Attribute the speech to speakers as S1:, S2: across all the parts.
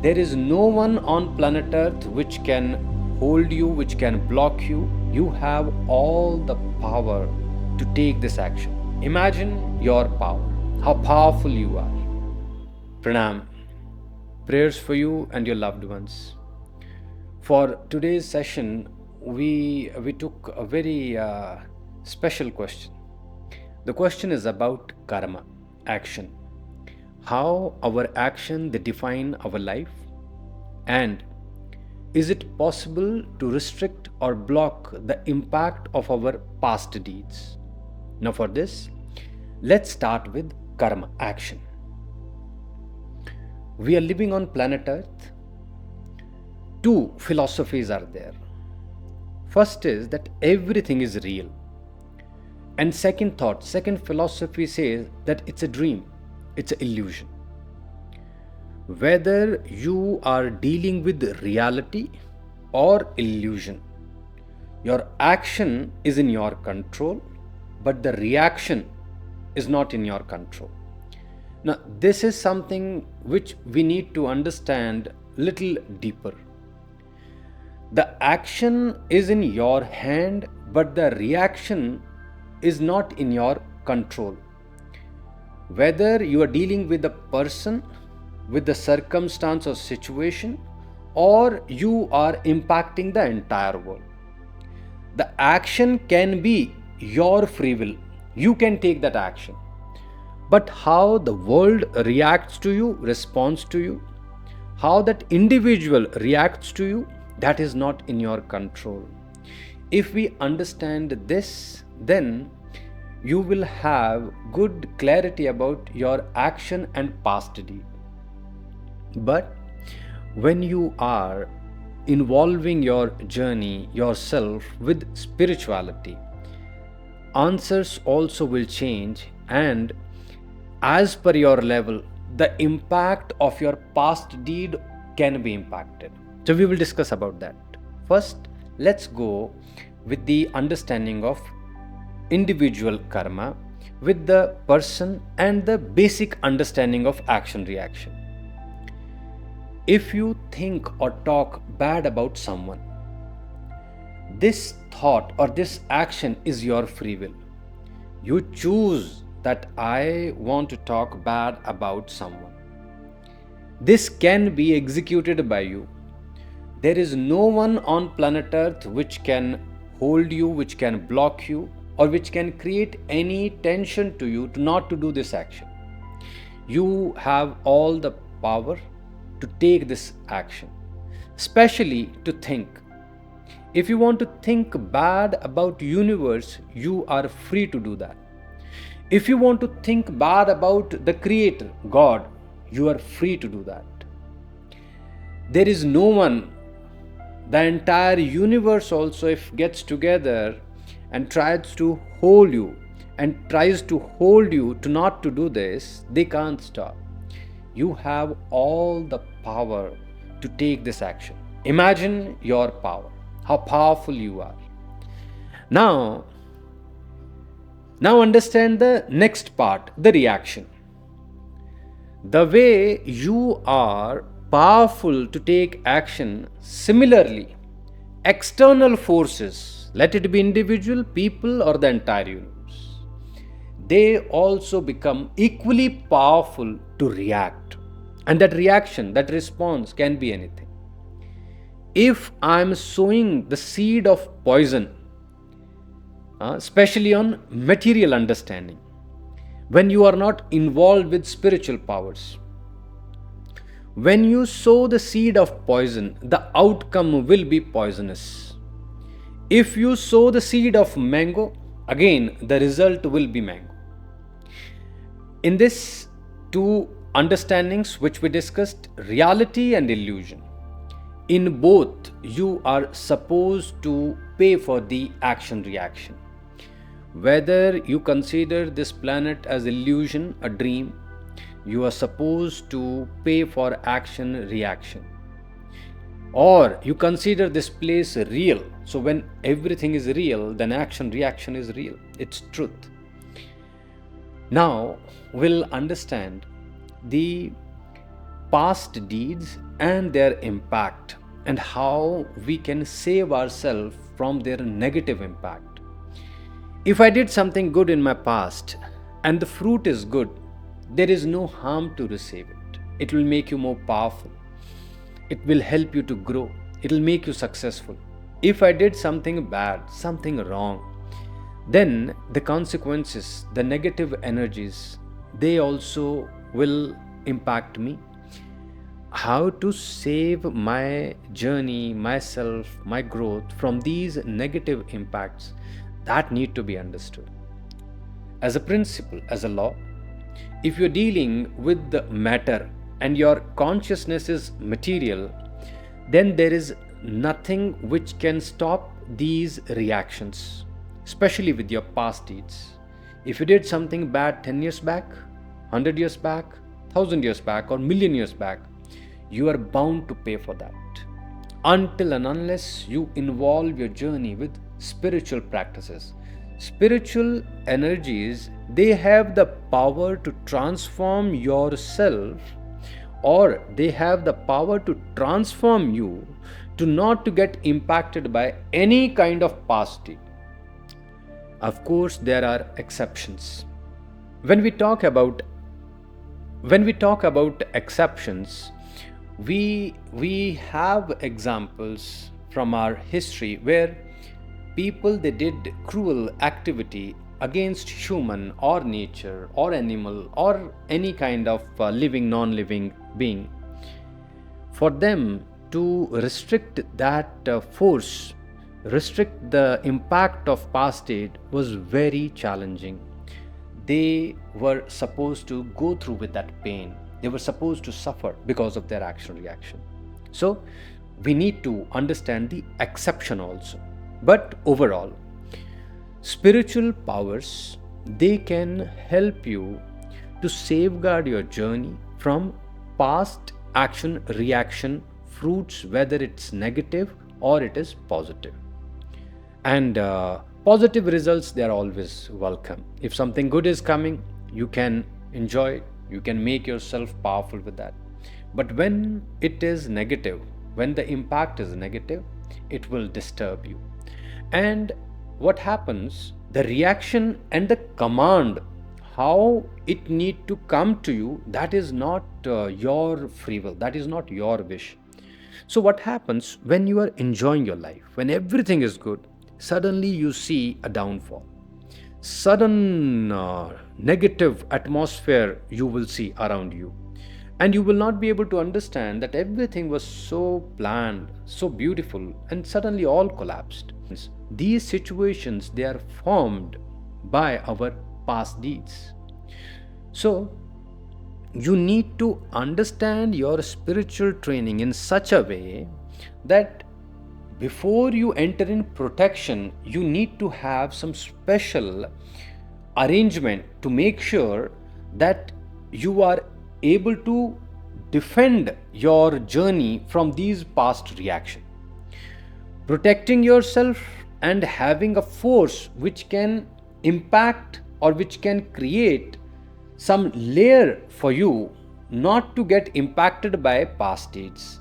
S1: There is no one on planet Earth which can hold you, which can block you. You have all the power to take this action. Imagine your power, how powerful you are. Pranam. Prayers for you and your loved ones. For today's session, we took a very special question. The question is about karma, action. How our action they define our life, and is it possible to restrict or block the impact of our past deeds? Now, for this, let's start with karma, action. We are living on planet Earth. Two philosophies are there. First is that everything is real. And second philosophy says that it's a dream, it's an illusion. Whether you are dealing with reality or illusion, your action is in your control, but the reaction is not in your control. Now, this is something which we need to understand little deeper. The action is in your hand, but the reaction is not in your control. Whether you are dealing with a person, with the circumstance or situation, or you are impacting the entire world, the action can be your free will. You can take that action. But how the world reacts to you, responds to you, how that individual reacts to you, that is not in your control. If we understand this, then you will have good clarity about your action and past deed. But when you are involving your journey, yourself with spirituality, answers also will change, and as per your level, the impact of your past deed can be impacted. So we will discuss about that. First, let's go with the understanding of individual karma with the person and the basic understanding of action reaction. If you think or talk bad about someone, this thought or this action is your free will. You choose that I want to talk bad about someone. This can be executed by you. There is no one on planet Earth which can hold you, which can block you, or which can create any tension to you to not to do this action. You have all the power to take this action, especially to think. If you want to think bad about universe, you are free to do that. If you want to think bad about the Creator, God, you are free to do that. There is no one, the entire universe also, if gets together and tries to hold you to not to do this, they can't stop. You have all the power to take this action. Imagine your power, how powerful you are. Now understand the next part, the reaction. The way you are powerful to take action, similarly, external forces, let it be individual, people, or the entire universe, they also become equally powerful to react. And that reaction, that response can be anything. If I am sowing the seed of poison, especially on material understanding, when you are not involved with spiritual powers, when you sow the seed of poison, the outcome will be poisonous. If you sow the seed of mango, again the result will be mango. In this two understandings which we discussed, reality and illusion, in both you are supposed to pay for the action reaction. Whether you consider this planet as illusion, a dream, you are supposed to pay for action reaction. Or you consider this place real. So when everything is real, then action reaction is real. It's truth. Now we'll understand the past deeds and their impact, and how we can save ourselves from their negative impact. If I did something good in my past and the fruit is good, there is no harm to receive it. It will make you more powerful. It will help you to grow. It will make you successful. If I did something bad, something wrong, then the consequences, the negative energies, they also will impact me. How to save my journey, myself, my growth from these negative impacts, that need to be understood. As a principle, as a law, if you're dealing with the matter and your consciousness is material, then there is nothing which can stop these reactions, especially with your past deeds. If you did something bad 10 years back, 100 years back, 1000 years back, or million years back, you are bound to pay for that. Until and unless you involve your journey with spiritual practices. Spiritual energies, they have the power to transform yourself, or they have the power to transform you to not to get impacted by any kind of past deed. Of course, there are exceptions. When we talk about exceptions, we have examples from our history where people, they did cruel activity against human or nature or animal or any kind of living, non-living being. For them to restrict that force, restrict the impact of past deed was very challenging. They were supposed to go through with that pain. They were supposed to suffer because of their action reaction. So we need to understand the exception also. But overall, spiritual powers, they can help you to safeguard your journey from past action reaction fruits, whether it's negative or it is positive. And positive results, they are always welcome. If something good is coming, you can enjoy it. You can make yourself powerful with that. But when it is negative, when the impact is negative, it will disturb you. And what happens, the reaction and the command, how it need to come to you, that is not your free will, that is not your wish. So what happens when you are enjoying your life, when everything is good, suddenly you see a downfall, sudden negative atmosphere you will see around you, and you will not be able to understand that everything was so planned, so beautiful, and suddenly all collapsed. These situations, they are formed by our past deeds. So you need to understand your spiritual training in such a way that before you enter in protection, you need to have some special arrangement to make sure that you are able to defend your journey from these past reactions. Protecting yourself and having a force which can impact or which can create some layer for you not to get impacted by past deeds.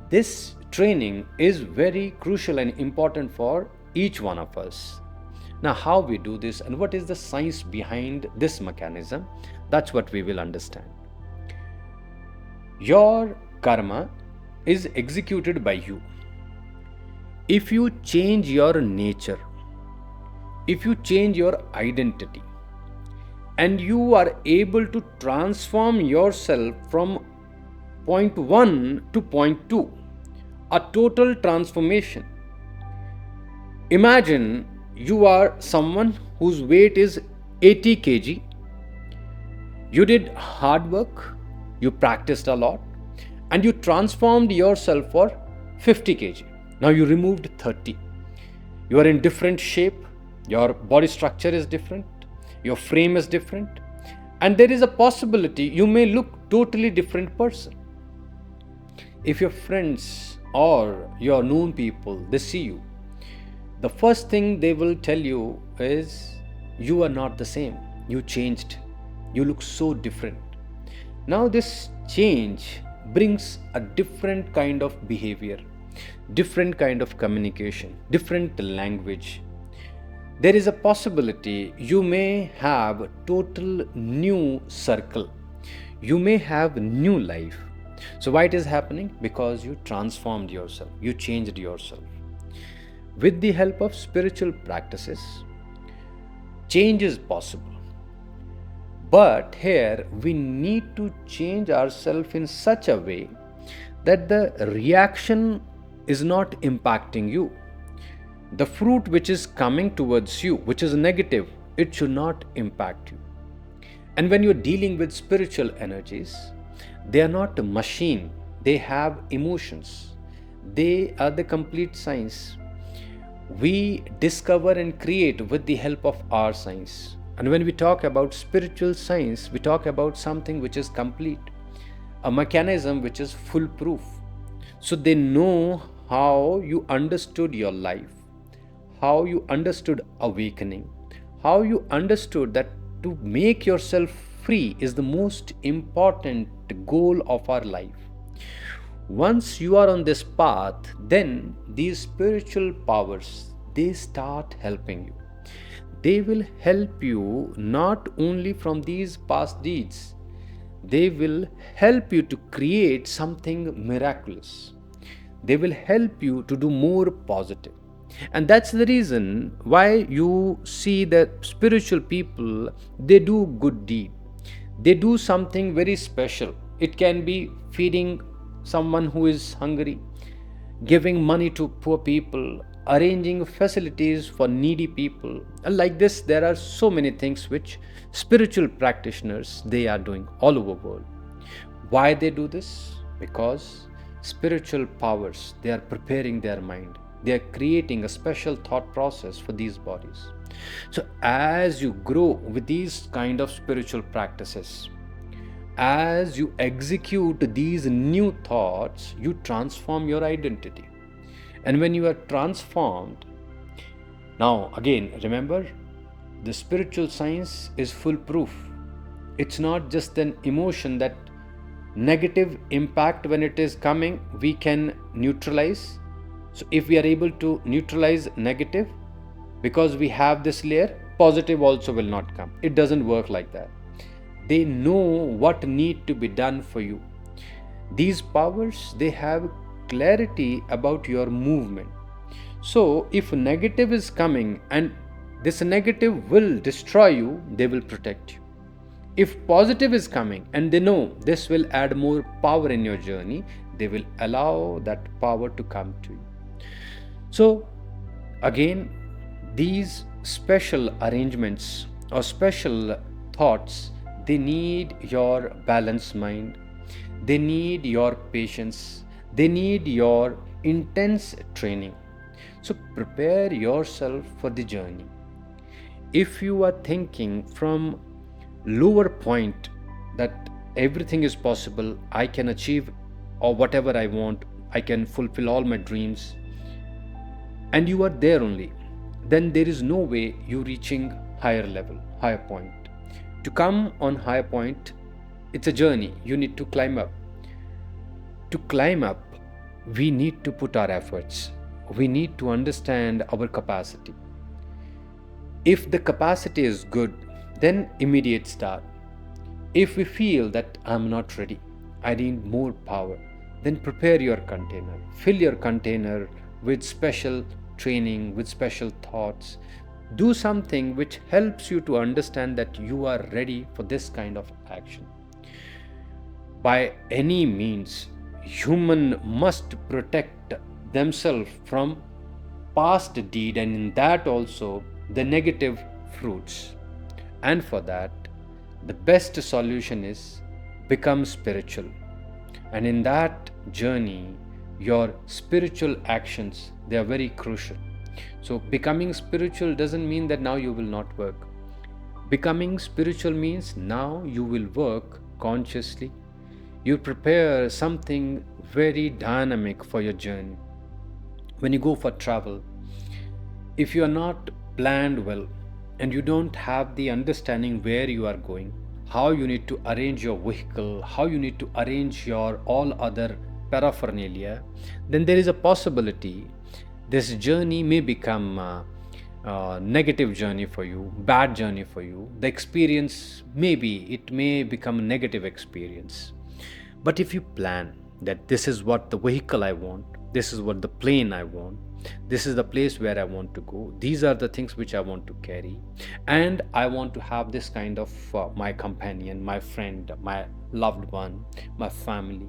S1: This training is very crucial and important for each one of us. Now, how we do this and what is the science behind this mechanism, that's what we will understand. Your karma is executed by you. If you change your nature, if you change your identity, and you are able to transform yourself from point 1 to point 2, a total transformation. Imagine you are someone whose weight is 80 kg. You did hard work, you practiced a lot, and you transformed yourself for 50 kg. Now you removed 30. You are in different shape, your body structure is different, your frame is different, and there is a possibility you may look totally different person. If your friends or your known people, they see you, the first thing they will tell you is, you are not the same, you changed, you look so different. Now this change, brings a different kind of behavior, different kind of communication, different language. There is a possibility you may have a total new circle. You may have new life. So why it is happening? Because you transformed yourself, you changed yourself. With the help of spiritual practices, change is possible. But here we need to change ourselves in such a way that the reaction is not impacting you. The fruit which is coming towards you, which is negative, it should not impact you. And when you're dealing with spiritual energies, they are not a machine, they have emotions. They are the complete science. We discover and create with the help of our science. And when we talk about spiritual science, we talk about something which is complete, a mechanism which is foolproof. So they know how you understood your life, how you understood awakening, how you understood that to make yourself free is the most important goal of our life. Once you are on this path, then these spiritual powers, they start helping you. They will help you not only from these past deeds, they will help you to create something miraculous. They will help you to do more positive. And that's the reason why you see that spiritual people, they do good deed. They do something very special. It can be feeding someone who is hungry, giving money to poor people, arranging facilities for needy people. And like this, there are so many things which spiritual practitioners, they are doing all over the world. Why they do this? Because spiritual powers, they are preparing their mind. They are creating a special thought process for these bodies. So as you grow with these kind of spiritual practices, as you execute these new thoughts, you transform your identity. And when you are transformed, now again, remember, the spiritual science is foolproof. It's not just an emotion that negative impact when it is coming, we can neutralize. So if we are able to neutralize negative, because we have this layer, positive also will not come. It doesn't work like that. They know what need to be done for you. These powers, they have clarity about your movement. So if negative is coming and this negative will destroy you, they will protect you. If positive is coming and they know this will add more power in your journey, they will allow that power to come to you. So again, these special arrangements or special thoughts, they need your balanced mind, they need your patience, they need your intense training. So prepare yourself for the journey. If you are thinking from lower point that everything is possible, I can achieve or whatever I want, I can fulfill all my dreams, and you are there only, then there is no way you reaching higher level, higher point. To come on higher point, it's a journey. You need to climb up. To climb up, we need to put our efforts. We need to understand our capacity. If the capacity is good, then immediate start. If we feel that I'm not ready, I need more power, then prepare your container. Fill your container with special training, with special thoughts. Do something which helps you to understand that you are ready for this kind of action. By any means, human must protect themselves from past deed, and in that also the negative fruits. And for that, the best solution is become spiritual. And in that journey, your spiritual actions, they are very crucial. So becoming spiritual doesn't mean that now you will not work. Becoming spiritual means now you will work consciously. You prepare something very dynamic for your journey. When you go for travel, if you are not planned well and you don't have the understanding where you are going, how you need to arrange your vehicle, how you need to arrange your all other paraphernalia, then there is a possibility this journey may become a negative journey for you, bad journey for you. The experience, maybe it may become a negative experience. But if you plan that this is what the vehicle I want, this is what the plane I want, this is the place where I want to go, these are the things which I want to carry, and I want to have this kind of my companion, my friend, my loved one, my family.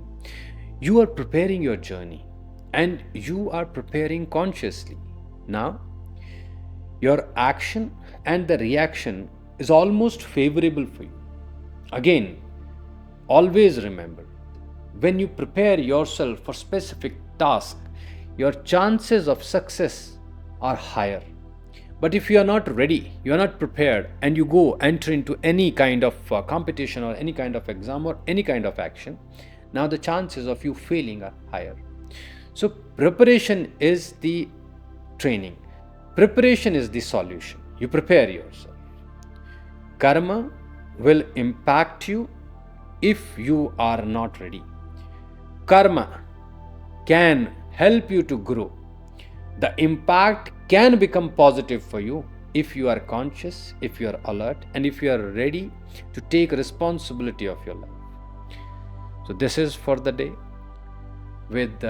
S1: You are preparing your journey and you are preparing consciously. Now, your action and the reaction is almost favorable for you. Again, always remember, when you prepare yourself for specific task, your chances of success are higher. But if you are not ready, you are not prepared, and you go enter into any kind of competition or any kind of exam or any kind of action, now the chances of you failing are higher. So preparation is the training. Preparation is the solution. You prepare yourself. Karma will impact you if you are not ready. Karma can help you to grow. The impact can become positive for you if you are conscious, if you are alert, and if you are ready to take responsibility of your life. So this is for the day. With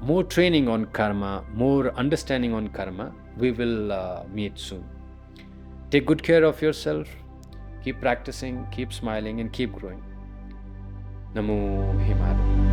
S1: more training on karma, more understanding on karma, we will meet soon. Take good care of yourself. Keep practicing, keep smiling, and keep growing. Namho Himalaya.